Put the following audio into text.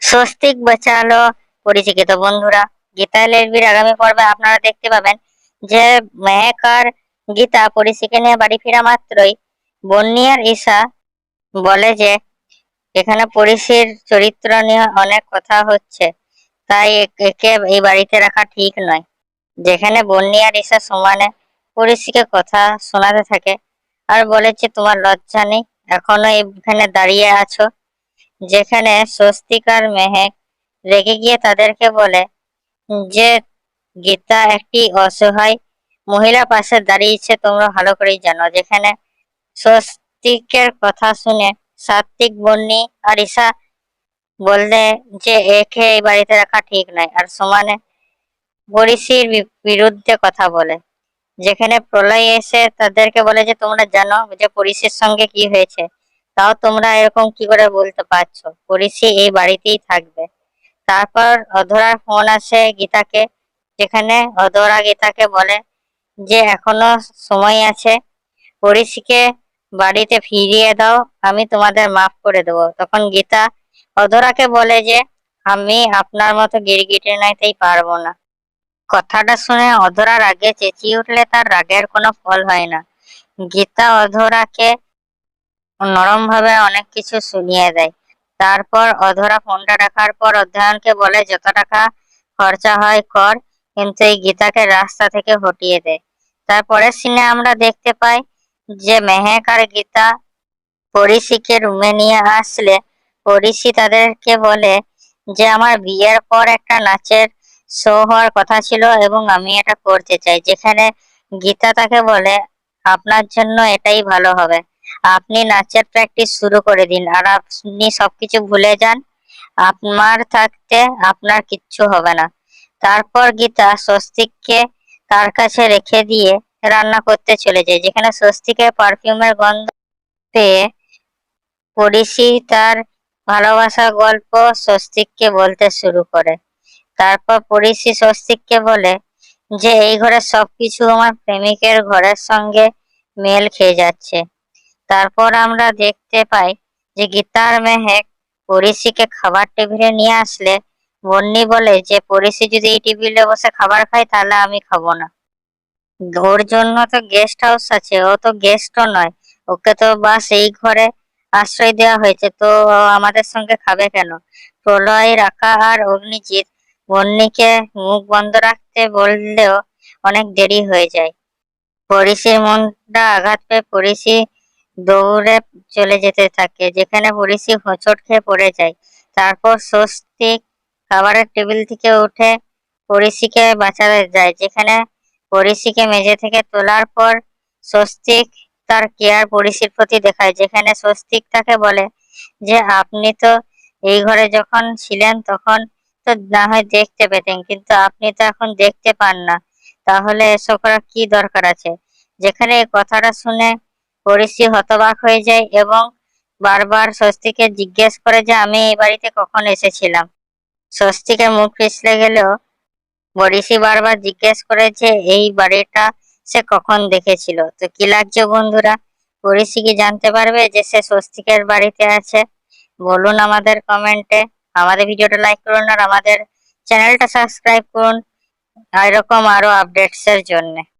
স্বস্তিক বাঁচালো পরিচিত বন্ধুরা। গীতা লেলভির আগামী পর্বে আপনারা দেখতে পাবেন যে মেহেক আর গীতা পরিচিকে নিয়ে বাড়ি ফেরা মাত্রই বন্নি আর ঈশা বলে যে এখানে পরিচির চরিত্র নিয়ে অনেক কথা হচ্ছে, তাই একে এই বাড়িতে রাখা ঠিক নয়। যেখানে বন্নি আর ঈশা সমানে পরিচিকে কথা শোনাতে থাকে আর বলেছে তোমার লজ্জা নেই, এখনো এখানে দাঁড়িয়ে আছো। যেখানে স্বস্তিক আর মেহেক রেগে গিয়ে তাদেরকে বলে যে গীতা একটি অসহায় মহিলা পাশে দাঁড়িয়েছে, তোমরা ভালো করেই জানো। যেখানে স্বস্তিকের কথা শুনে সাত্বিক, বন্নি আর ঈশা বললে যে একে এই বাড়িতে রাখা ঠিক নয় আর সমানে পরিচির বিরুদ্ধে কথা বলে। যেখানে প্রলয় এসে তাদেরকে বলে যে তোমরা জানো যে পরিচির সঙ্গে কি হয়েছে, তাও তোমরা এরকম কি করে বলতে পারছো, পরিচি এই বাড়িতেই থাকবে। তারপর অধরার ফোন আসে গীতাকে, যেখানে অধরা গীতাকে বলে যে এখনো সময় আছে, পরিচিকে বাড়িতে ফিরিয়ে দাও, আমি তোমাদের মাফ করে দেবো। তখন গীতা অধরাকে বলে যে আমি আপনার মতো গিরগিটে নয়, তাই পারবো না। কথাটা শুনে অধরা রাগে চেঁচিয়ে উঠলে তার রাগের কোনো ফল হয় না। গীতা অধরাকে নরম ভাবে অনেক কিছু শুনিয়ে দেয়। তারপর অধরা ফোনটা রাখার পর অধ্যয়নকে বলে যত টাকা খরচা হয় কর, কিন্তু এই গীতাকে রাস্তা থেকে হটিয়ে দেয়। তারপরের সিনে আমরা দেখতে পাই যে মেহেক আর গীতা পরিচিকে রুমে নিয়ে আসলে পরিচি তাদেরকে বলে যে আমার বিয়ের পর একটা নাচের শো হওয়ার কথা ছিল এবং আমি এটা করতে চাই। যেখানে গীতা তাকে বলে আপনার জন্য এটাই ভালো হবে, আপনি নাচের প্র্যাকটিস শুরু করে দিন আর আপনি সবকিছু ভুলে যান, আপনার থাকতে আপনার কিচ্ছু হবে না। তারপর গীতা স্বস্তিককে তার কাছে রেখে দিয়ে রান্না করতে চলে যায়। যেখানে স্বস্তিকের পারফিউমের গন্ধ পেয়ে পরিচি তার ভালোবাসার গল্প স্বস্তিককে বলতে শুরু করে। তারপর পরিচি স্বস্তিককে বলে যে এই ঘরের সবকিছু আমার প্রেমিকের ঘরের সঙ্গে মেল খেয়ে যাচ্ছে। তারপর আমরা দেখতে পাই যে গীতার মেহেক পরিচিকে খাবার টেবিলে নিয়ে আসলে বন্নি বলে যে পরিচি যদি এই টেবিলে বসে খাবার খায় তাহলে আমি খাবো না, ওর জন্য তো গেস্ট হাউস আছে, ও তো গেস্টও নয়, ওকে তো বাস এই ঘরে আশ্রয় দেওয়া হয়েছে, তো ও আমাদের সঙ্গে খাবে কেন। প্রলয়, রাকা আর অগ্নিজিৎ বন্নিকে মুখ বন্ধ রাখতে বললেও অনেক দেরি হয়ে যায়। পরিচির মনটা আঘাত পেয়ে পরিচি দৌড়ে চলে যেতে থাকে, যেখানে পরিচি হোঁচট খেয়ে পড়ে যায়। তারপর স্বস্তিক খাবারের টেবিল থেকে উঠে পরিচিকে বাঁচাতে যায়। যেখানে পরিচিকে মেঝে থেকে তোলার পর স্বস্তিক তার কেয়ার পরিচির প্রতি দেখায়। যেখানে স্বস্তিক তাকে বলে যে আপনি তো এই ঘরে যখন ছিলেন তখন তো না হয় দেখতে পেতেন, কিন্তু আপনি তো এখন দেখতে পান না, তাহলে এসব করার কি দরকার আছে। যেখানে এই কথাটা শুনে পরিচি হতবাক হয়ে যায় এবং বারবার স্বস্তিকে জিজ্ঞেস করে যে আমি এই বাড়িতে কখন এসেছিলাম। স্বস্তিকের মুখ পিছলে গেলেও পরিচি বারবার জিজ্ঞেস করে যে এই বাড়িটা সে কখন দেখেছিল। তো কি লাগছে বন্ধুরা, পরিচি কি জানতে পারবে যে সে স্বস্তিকের বাড়িতে আছে? বলুন আমাদের কমেন্টে। আমাদের ভিডিওটা লাইক করুন আর আমাদের চ্যানেলটা সাবস্ক্রাইব করুন এরকম আরো আপডেটস এর জন্য।